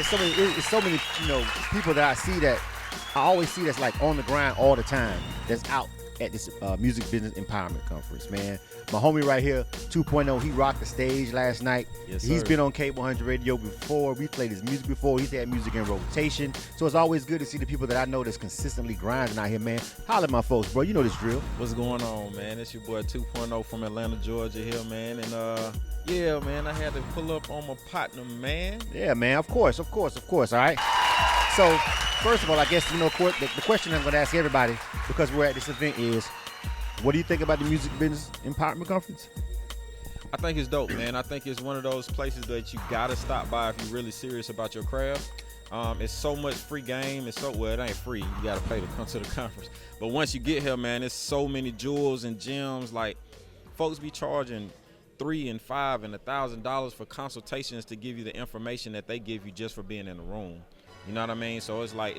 it's so many, people that I see that I always see that's like on the grind all the time. That's out at this Music Business Empowerment Conference, man. My homie right here, 2.0, he rocked the stage last night. Yes, sir. He's been on K-100 radio before. We played his music before. He's had music in rotation. So it's always good to see the people that I know that's consistently grinding out here, man. Holla at my folks, bro. You know this drill. What's going on, man? It's your boy 2.0 from Atlanta, Georgia here, man. And yeah, man, I had to pull up on my partner, man. Yeah, man. Of course. All right. So first of all, I guess, the question I'm going to ask everybody, because we're at this event, is what do you think about the Music Business Empowerment Conference? I think it's dope, man. I think it's one of those places that you got to stop by if you're really serious about your craft. It's so much free game. It ain't free. You got to pay to come to the conference. But once you get here, man, it's so many jewels and gems. Like, folks be charging $3,000 and $5,000 and $1,000 for consultations to give you the information that they give you just for being in the room. You know what I mean? So it's like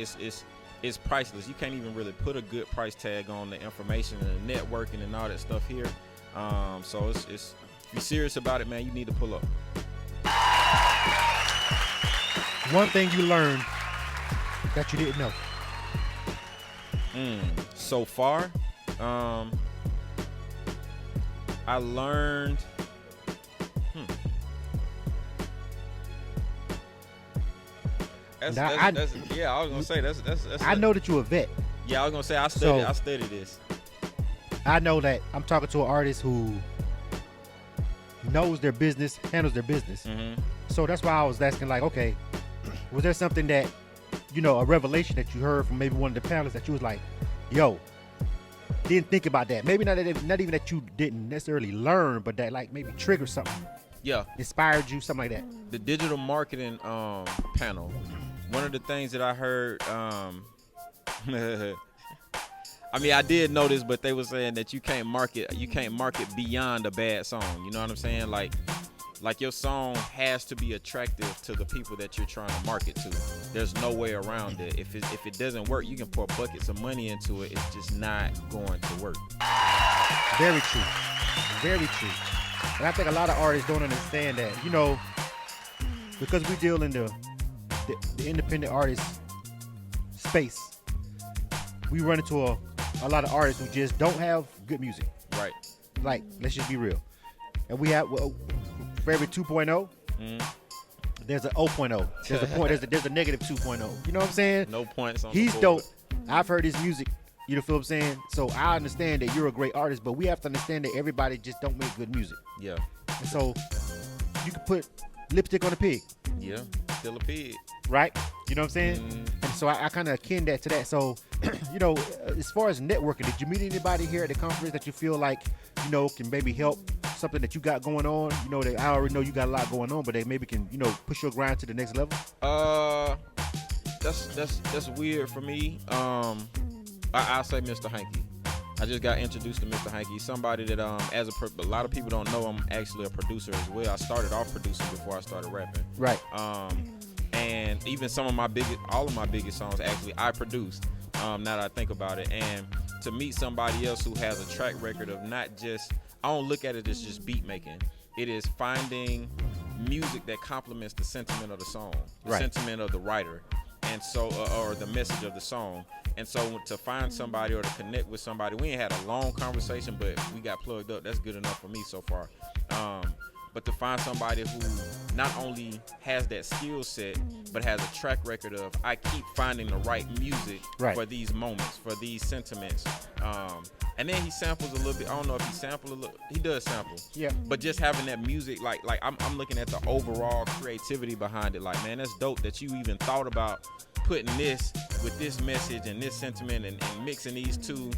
it's priceless. You can't even really put a good price tag on the information and the networking and all that stuff here. So it's if you're serious about it, man, you need to pull up. One thing you learned that you didn't know. So far, I learned. I was gonna say that's. I know that you're a vet. Yeah, I was gonna say I studied this. I know that I'm talking to an artist who knows their business, handles their business. Mm-hmm. So that's why I was asking, like, okay, was there something that, a revelation that you heard from maybe one of the panelists that you was like, yo, didn't think about that? Maybe not even that you didn't necessarily learn, but that like maybe triggered something. Yeah. Inspired you, something like that. The digital marketing panel. One of the things that I heard, I mean, I did notice, but they were saying that you can't market beyond a bad song. You know what I'm saying? Like your song has to be attractive to the people that you're trying to market to. There's no way around it. If it doesn't work, you can pour buckets of money into it. It's just not going to work. Very true. Very true. And I think a lot of artists don't understand that, because we deal in the independent artist space, we run into a lot of artists who just don't have good music. Right. Like, let's just be real. And we have, for every 2.0, there's an 0.0. There's a point. There's a negative 2.0. You know what I'm saying? No points on He's the board. dope. I've heard his music. You know what I'm saying? So I understand that you're a great artist, but we have to understand that everybody just don't make good music. Yeah. And so you can put lipstick on a pig. Yeah. Still a pig. Right? You know what I'm saying? And so I kind of akin that to that. So, as far as networking, did you meet anybody here at the conference that you feel like, can maybe help something that you got going on? That I already know you got a lot going on, but they maybe can, push your grind to the next level? That's weird for me. I'll say Mr. Hanky. I just got introduced to Mr. Hanky. Somebody that a lot of people don't know I'm actually a producer as well. I started off producing before I started rapping. Right. And even all of my biggest songs actually I produced. Now that I think about it, and to meet somebody else who has a track record of not just, I don't look at it as just beat making. It is finding music that complements the sentiment of the song, the sentiment of the writer, and so or the message of the song. And so to find somebody or to connect with somebody, we ain't had a long conversation, but we got plugged up. That's good enough for me so far. But to find somebody who not only has that skill set, but has a track record of, I keep finding the right music for these moments, for these sentiments. And then he samples a little bit. I don't know if he sampled a little. He does sample. Yeah. But just having that music, like I'm looking at the overall creativity behind it. Like, man, that's dope that you even thought about putting this with this message and this sentiment and mixing these two,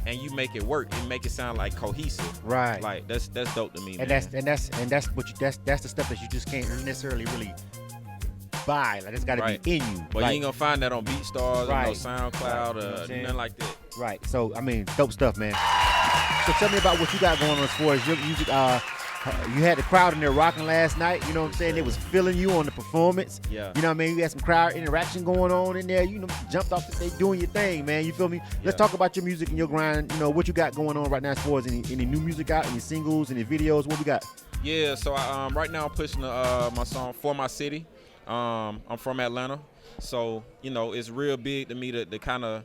and you make it work and make it sound like cohesive. Right. Like that's dope to me, and man. That's the stuff that you just can't necessarily really buy. Like, it's got to be in you. But you ain't gonna find that on BeatStars or no SoundCloud or nothing like that. Right. So I mean, dope stuff, man. So tell me about what you got going on as far as your music. You had the crowd in there rocking last night. You know what I'm saying? They was feeling you on the performance. Yeah. You know what I mean? You had some crowd interaction going on in there. Jumped off. They doing your thing, man. You feel me? Let's talk about your music and your grind. What you got going on right now as far as any new music out, any singles, any videos. What we got? Yeah. So right now I'm pushing my song For My City. I'm from Atlanta, so you know it's real big to me to kind of.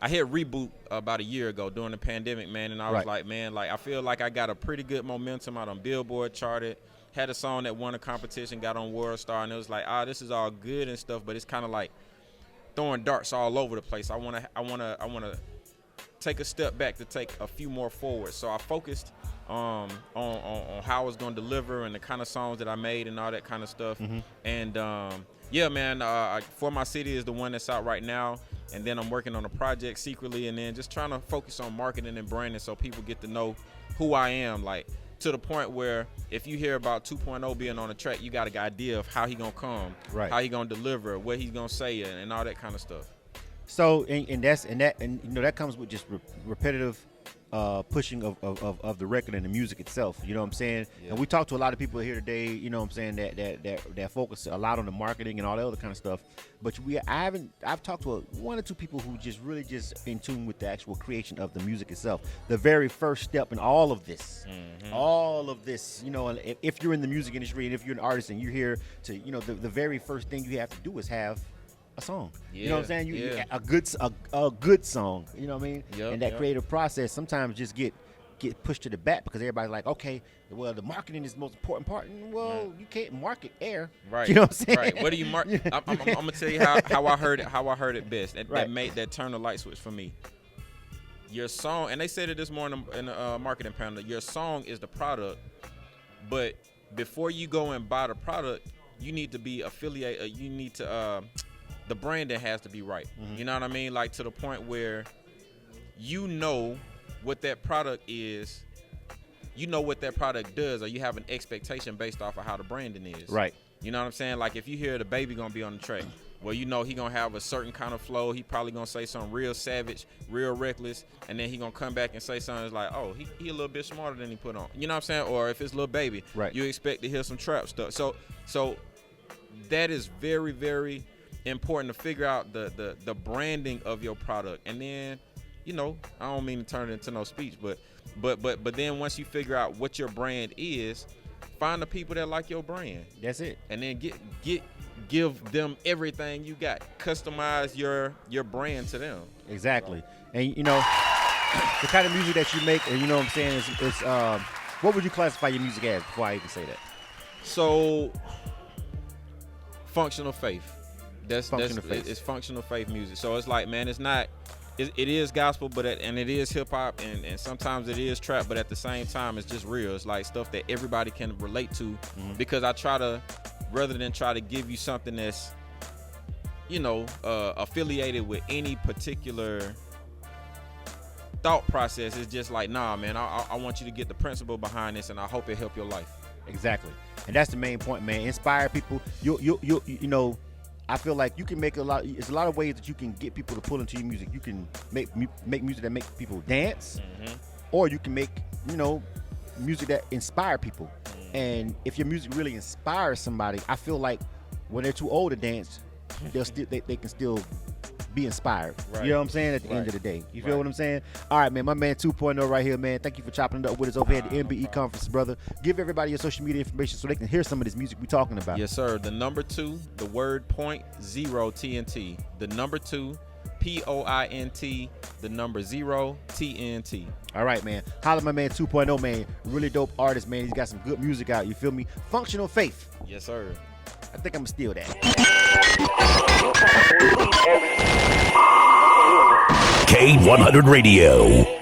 I hit Reboot about a year ago during the pandemic, man, and I was like, man, like I feel like I got a pretty good momentum out on Billboard charted. Had a song that won a competition, got on World Star, and it was like, this is all good and stuff, but it's kind of like throwing darts all over the place. I wanna take a step back to take a few more forward. So I focused on how I was gonna deliver and the kind of songs that I made and all that kind of stuff. And yeah, man, For My City is the one that's out right now. And then I'm working on a project secretly, and then just trying to focus on marketing and branding so people get to know who I am, like to the point where if you hear about 2.0 being on the track, you got an idea of how he gonna come, how he gonna deliver, what he's gonna say, and all that kind of stuff. So and you know that comes with just repetitive pushing of the record and the music itself. You know what I'm saying? Yeah. And we talked to a lot of people here today. You know what I'm saying, that focus a lot on the marketing and all that other kind of stuff. But I've talked to one or two people who just really just in tune with the actual creation of the music itself. The very first step in all of this, you know, if you're in the music industry and if you're an artist and you're here to, you know, the very first thing you have to do is have a song. You know what I'm saying? A good song. You know what I mean? And that creative process sometimes just get pushed to the back because everybody's like, okay, well, the marketing is the most important part. And, well, you can't market air. Right. You know what I'm saying? Right. What do you market? I'm gonna tell you how I heard it best. That turned the light switch for me. Your song, and they said it this morning in the marketing panel. Your song is the product, but before you go and buy the product, you need to be affiliated. You need to. The branding has to be right. You know what I mean? Like to the point where you know what that product is, you know what that product does, or you have an expectation based off of how the branding is. Right. You know what I'm saying? Like if you hear the baby gonna be on the track, well, you know he gonna have a certain kind of flow. He probably gonna say something real savage, real reckless, and then he gonna come back and say something that's like, oh, he a little bit smarter than he put on. You know what I'm saying? Or if it's Lil Baby, you expect to hear some trap stuff. So that is very, very important to figure out the branding of your product. And then, you know, I don't mean to turn it into no speech, but then once you figure out what your brand is, find the people that like your brand. That's it. And then give them everything you got. Customize your brand to them. Exactly. And you know, the kind of music that you make, and you know what I'm saying, is what would you classify your music as before I even say that? So functional faith. It's functional faith music. So it's like, man, it is gospel, and it is hip hop, and sometimes it is trap, but at the same time, it's just real. It's like stuff that everybody can relate to, because I try to, rather than try to give you something that's, you know, affiliated with any particular thought process, it's just like, nah, man, I want you to get the principle behind this, and I hope it help your life. Exactly, and that's the main point, man. Inspire people. You know. I feel like you can make it's a lot of ways that you can get people to pull into your music. You can make music that make people dance, or you can make, you know, music that inspire people. And if your music really inspires somebody, I feel like when they're too old to dance, they can still be inspired. Right. You know what I'm saying? At the end of the day. You feel what I'm saying? All right, man. My man 2.0 right here, man. Thank you for chopping it up with us over here at the MBE Conference, brother. Give everybody your social media information so they can hear some of this music we're talking about. Yes, sir. The number 2, the word .0 TNT. The number 2, POINT, the number 0 TNT. All right, man. Holla at my man 2.0, man. Really dope artist, man. He's got some good music out. You feel me? Functional faith. Yes, sir. I think I'm gonna steal that. K-100 Radio.